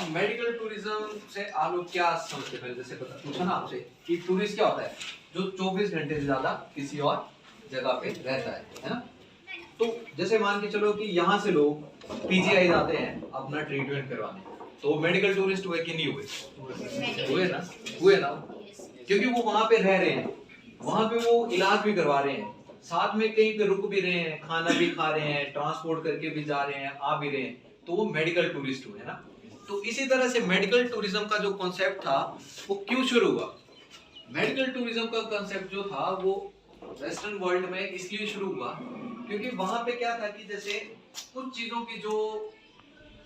अब medical tourism से आप लोग क्या समझते हैं? पहले जैसे पता पूछा ना आपसे कि टूरिस्ट क्या होता है, जो 24 घंटे से ज्यादा किसी और जगह पे रहता है ना। तो जैसे मान के चलो कि यहाँ से लोग पीजीआई जाते हैं अपना ट्रीटमेंट करवाने, तो मेडिकल टूरिस्ट हुए कि नहीं हुए? हुए ना, क्योंकि वो वहां पे रह रहे हैं, वहां पे वो इलाज भी करवा रहे हैं, साथ में कहीं पे रुक भी रहे हैं, खाना भी खा रहे हैं, ट्रांसपोर्ट करके भी जा रहे हैं, आ भी रहे हैं, तो वो मेडिकल टूरिस्ट हुए ना। तो इसी तरह से मेडिकल टूरिज्म का जो कॉन्सेप्ट था वो क्यों शुरू हुआ? मेडिकल टूरिज्म का कॉन्सेप्ट जो था वो वेस्टर्न वर्ल्ड में इसलिए शुरू हुआ क्योंकि वहां पे क्या था कि जैसे कुछ चीजों की जो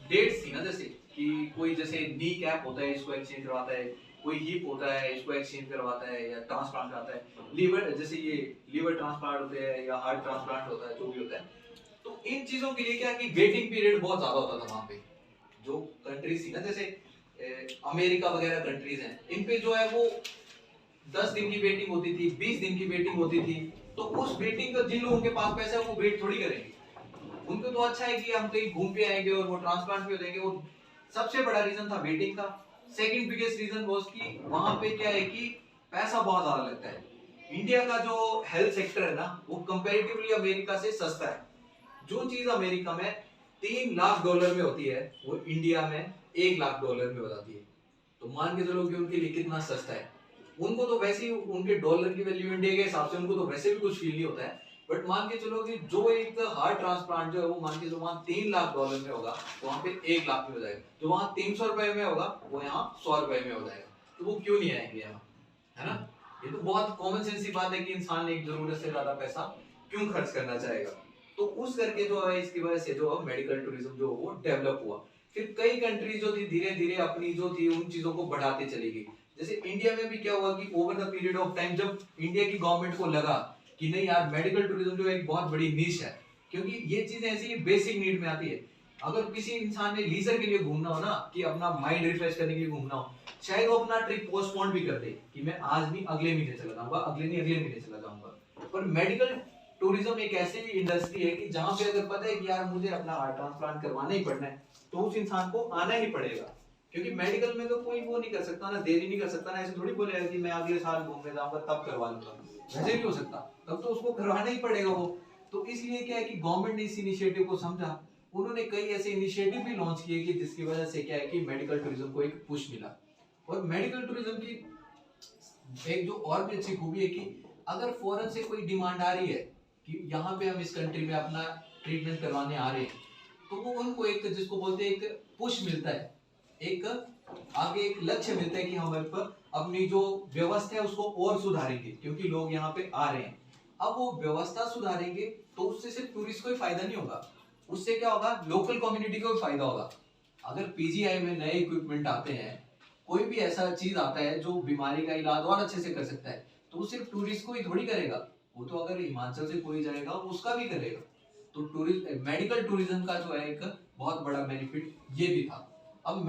डेट्स थी ना, जैसे कि कोई जैसे नी कैप होता है इसको एक्सचेंज करवाता है, कोई हिप होता है इसको एक्सचेंज करवाता है, या ट्रांसप्लांट आता है लीवर, जैसे ये लीवर ट्रांसप्लांट होते हैं या हार्ट ट्रांसप्लांट होता है, जो भी होता है। तो इन चीजों के लिए क्या कि वेटिंग पीरियड बहुत ज्यादा होता था वहां पे। जो कंट्रीज थी ना, जैसे अमेरिका वगैरह कंट्रीज हैं, इन पे जो है वो 10 दिन की वेटिंग होती थी, 20 दिन की वेटिंग होती थी। तो उस वेटिंग का जिन लोगों के पास पैसा है वो वेट थोड़ी करेंगे, उनको तो अच्छा है कि हम कहीं घूम के आएंगे और वो ट्रांसप्लांट भी हो जाएंगे। वो सबसे बड़ा रीजन था वेटिंग का। सेकंड बिगेस्ट रीजन वाज कि वहां पे क्या है कि पैसा बहुत ज्यादा लगता है। इंडिया का जो हेल्थ सेक्टर है ना वो कंपैरेटिवली अमेरिका से सस्ता है। जो चीज अमेरिका में $3 लाख में होती है वो इंडिया में $1 लाख में हो जाती है। तो मान के चलो कि उनके लिए कितना सस्ता है। उनको तो वैसे ही उनके डॉलर की वैल्यू इंडिया के हिसाब से उनको तो वैसे भी कुछ फील नहीं होता है। बट मान के चलो कि जो एक हार्ट ट्रांसप्लांट जो है वो मान के चलो वहां $3 लाख में होगा, तो वहां पे 1 लाख में हो जाएगा। जो वहां ₹300 में होगा वो यहाँ ₹100 में हो जाएगा। तो वो क्यों नहीं आएंगे यहाँ, है ना। ये तो बहुत कॉमन सेंस की बात है कि इंसान एक जरूरत से ज्यादा पैसा क्यों खर्च करना चाहेगा। तो उस करके जो है इसकी वजह से जो मेडिकल टूरिज्म जो वो डेवलप हुआ। फिर कई कंट्रीज जो थी धीरे धीरे अपनी जो थी उन चीजों को बढ़ाते चली गई। जैसे इंडिया में भी क्या हुआ कि over the period of time जब इंडिया की गवर्नमेंट को लगा कि नहीं यार मेडिकल टूरिज्म जो एक बहुत बड़ी नीश है, क्योंकि ये चीज ऐसी बेसिक नीड में आती है। अगर किसी इंसान ने लीजर के लिए घूमना हो ना, कि अपना माइंड रिफ्रेश करने के लिए घूमना हो, शायद वो अपना ट्रिप पोस्टपोन भी कर दे कि मैं आज नहीं अगले महीने चला जाऊंगा, अगले नहीं अगले महीने चला जाऊंगा। पर मेडिकल टूरिज्म एक ऐसी इंडस्ट्री है कि जहां पे अगर पता है कि यार मुझे अपना हार्ट ट्रांसप्लांट करवाना ही पड़ना है, तो उस इंसान को आना ही पड़ेगा। क्योंकि मेडिकल में तो कोई वो नहीं कर सकता ना, देरी नहीं कर सकता ना, ऐसे थोड़ी बोलेगा कि मैं अगले साल घूमने जाऊंगा तब करवा लूंगा, वैसे नहीं हो सकता, तब तो उसको करवाना ही पड़ेगा वो। तो इसलिए क्या है कि गवर्नमेंट ने इस इनिशिएटिव को समझा, उन्होंने कई ऐसे इनिशिएटिव भी लॉन्च किए कि जिसकी वजह से क्या है कि मेडिकल टूरिज्म को एक पुश मिला। और मेडिकल टूरिज्म की एक जो और भी अच्छी खूबी है कि अगर फॉरेन से कोई डिमांड आ रही है कि यहाँ पे हम इस कंट्री में अपना ट्रीटमेंट करवाने आ रहे हैं, तो वो उनको एक जिसको बोलते हैं एक पुश मिलता है, एक आगे एक लक्ष्य मिलता है कि हम अपनी जो व्यवस्था है उसको और सुधारेंगे, क्योंकि लोग यहाँ पे आ रहे हैं। अब वो व्यवस्था सुधारेंगे तो उससे सिर्फ टूरिस्ट को ही फायदा नहीं होगा, उससे क्या होगा, लोकल कम्युनिटी को भी फायदा होगा। अगर पीजीआई में नए इक्विपमेंट आते हैं, कोई भी ऐसा चीज आता है जो बीमारी का इलाज और अच्छे से कर सकता है, तो वो सिर्फ टूरिस्ट को ही थोड़ी करेगा, वो तो अगर हिमाचल से कोई जाएगा उसका भी करेगा। तो टूरिस्ट मेडिकल टूरिज्म का जो है एक बहुत बड़ा बेनिफिट ये भी था। अब